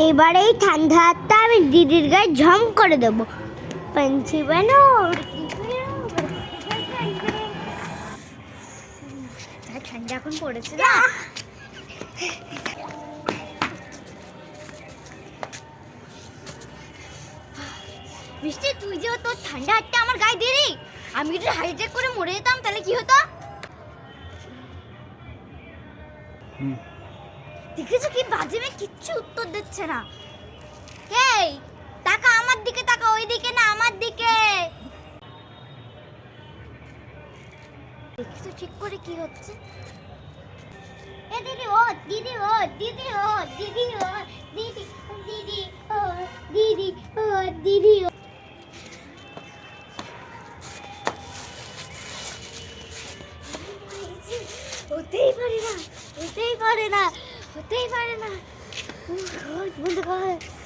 এবারে এই ঠান্ডা হাতটা আমি দিদির গায়ে ঝম করে দেবো। पंछी बनो ঠান্ডা এখন পড়েছে না। মিষ্টি, তুই যে তোর ঠান্ডা হাতটা আমার গায়ে দিলি, আমি যদি হার্ট অ্যাটাক করে মরে যেতাম তাহলে কি হতো? দেখেছো কি বাজে মেয়ে, কিচ্ছু উত্তর দিচ্ছে না। এই তাকা আমার দিকে, তাকা ওই দিকে না, আমার দিকে। দেখেছো ঠিক করে কি হচ্ছে? এ দিদি ও দিদি ও দিদি ও দিদি ও দিদি দিদি ও দিদি ও দিদি ও। হতেই পারে না, হতেই পারে না, হতেই পারে না। বন্ধ কর।